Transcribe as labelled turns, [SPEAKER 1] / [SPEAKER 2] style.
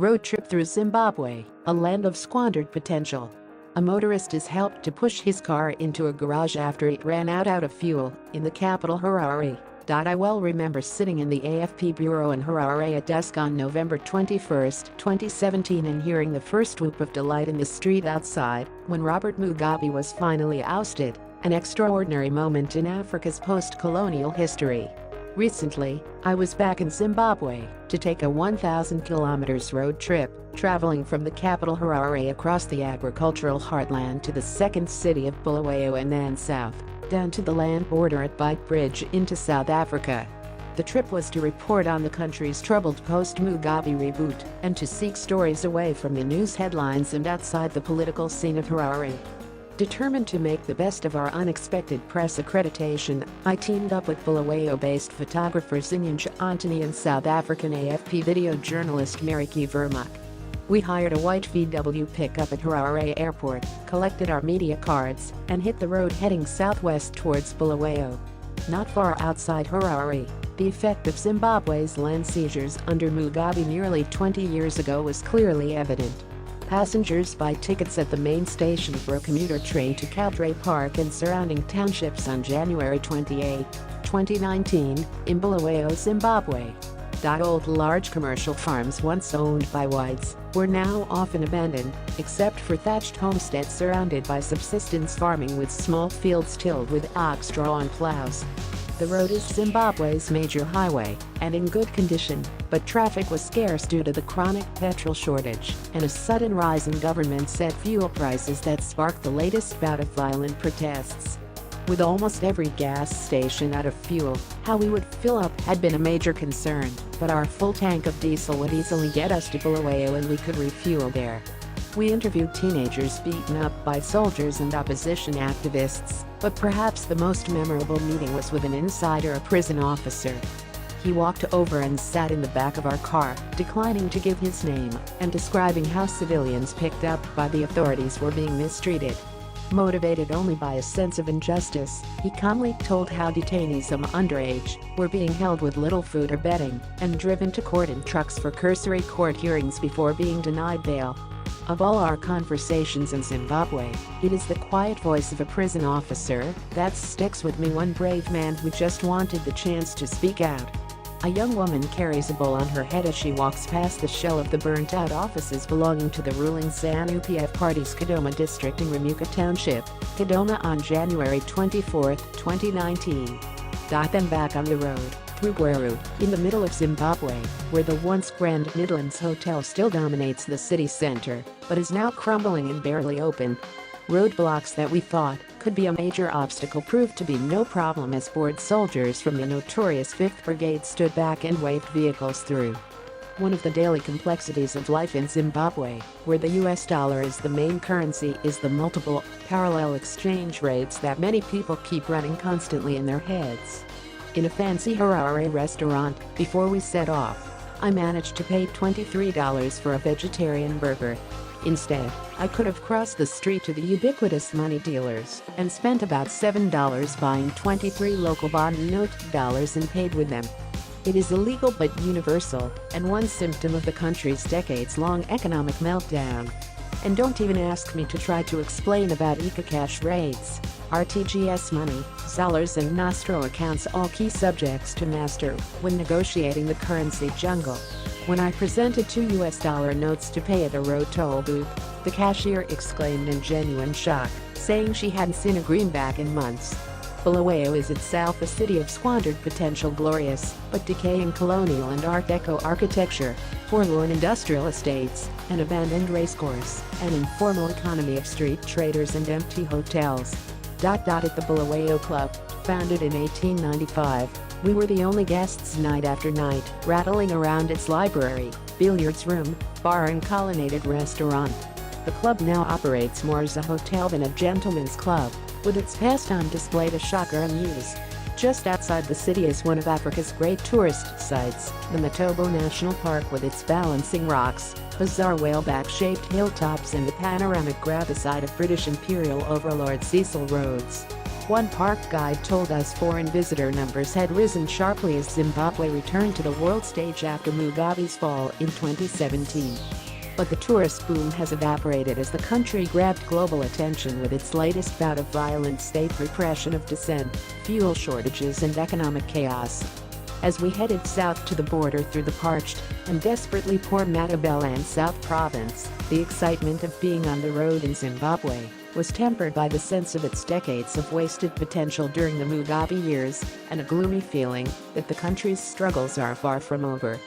[SPEAKER 1] Road trip through Zimbabwe, a land of squandered potential. A motorist is helped to push his car into a garage after it ran out of fuel in the capital Harare. I well remember sitting in the AFP bureau in Harare at dusk on November 21, 2017 and hearing the first whoop of delight in the street outside when Robert Mugabe was finally ousted, an extraordinary moment in Africa's post-colonial history. Recently, I was back in Zimbabwe to take a 1,000 kilometers road trip, traveling from the capital Harare across the agricultural heartland to the second city of Bulawayo and then south, down to the land border at Beitbridge into South Africa. The trip was to report on the country's troubled post-Mugabe reboot and to seek stories away from the news headlines and outside the political scene of Harare. Determined to make the best of our unexpected press accreditation, I teamed up with Bulawayo-based photographer Zinyanja Antony and South African AFP video journalist Mariki Vermaak. We hired a white VW pickup at Harare Airport, collected our media cards, and hit the road heading southwest towards Bulawayo. Not far outside Harare, the effect of Zimbabwe's land seizures under Mugabe nearly 20 years ago was clearly evident. Passengers buy tickets at the main station for a commuter train to Caltray Park and surrounding townships on January 28, 2019, in Bulawayo, Zimbabwe. Old large commercial farms once owned by whites were now often abandoned, except for thatched homesteads surrounded by subsistence farming with small fields tilled with ox-drawn plows. The road is Zimbabwe's major highway and in good condition, but traffic was scarce due to the chronic petrol shortage and a sudden rise in government-set fuel prices that sparked the latest bout of violent protests. With almost every gas station out of fuel, how we would fill up had been a major concern, but our full tank of diesel would easily get us to Bulawayo and we could refuel there. We interviewed teenagers beaten up by soldiers and opposition activists, but perhaps the most memorable meeting was with an insider, a prison officer. He walked over and sat in the back of our car, declining to give his name, and describing how civilians picked up by the authorities were being mistreated. Motivated only by a sense of injustice, he calmly told how detainees underage were being held with little food or bedding and driven to court in trucks for cursory court hearings before being denied bail. Of all our conversations in Zimbabwe, it is the quiet voice of a prison officer that sticks with me, one brave man who just wanted the chance to speak out. A young woman carries a bowl on her head as she walks past the shell of the burnt-out offices belonging to the ruling ZANU-PF party's Kadoma district in Remuka Township, Kadoma on January 24, 2019. Then back on the road, through Gweru, in the middle of Zimbabwe, where the once Grand Midlands Hotel still dominates the city center, but is now crumbling and barely open. Roadblocks that we thought could be a major obstacle proved to be no problem as bored soldiers from the notorious 5th Brigade stood back and waved vehicles through. One of the daily complexities of life in Zimbabwe, where the US dollar is the main currency, is the multiple, parallel exchange rates that many people keep running constantly in their heads. In a fancy Harare restaurant, before we set off, I managed to pay $23 for a vegetarian burger. Instead, I could have crossed the street to the ubiquitous money dealers and spent about $7 buying 23 local bond note dollars and paid with them. It is illegal but universal, and one symptom of the country's decades-long economic meltdown. And don't even ask me to try to explain about EcoCash rates, RTGS money, Zellers and Nostro accounts, all key subjects to master when negotiating the currency jungle. When I presented $2 notes to pay at a road toll booth, the cashier exclaimed in genuine shock, saying she hadn't seen a greenback in months. Bulawayo is itself a city of squandered potential, glorious but decaying colonial and Art Deco architecture, forlorn industrial estates, an abandoned racecourse, an informal economy of street traders and empty hotels. At the Bulawayo Club, founded in 1895, we were the only guests night after night, rattling around its library, billiards room, bar and colonnaded restaurant. The club now operates more as a hotel than a gentleman's club, with its pastime display to shock or amuse. Just outside the city is one of Africa's great tourist sites, the Matobo National Park with its balancing rocks, bizarre whaleback-shaped hilltops and the panoramic gravitas of British imperial overlord Cecil Rhodes. One park guide told us foreign visitor numbers had risen sharply as Zimbabwe returned to the world stage after Mugabe's fall in 2017. But the tourist boom has evaporated as the country grabbed global attention with its latest bout of violent state repression of dissent, fuel shortages and economic chaos. As we headed south to the border through the parched and desperately poor Matabeleland South Province, the excitement of being on the road in Zimbabwe was tempered by the sense of its decades of wasted potential during the Mugabe years and a gloomy feeling that the country's struggles are far from over.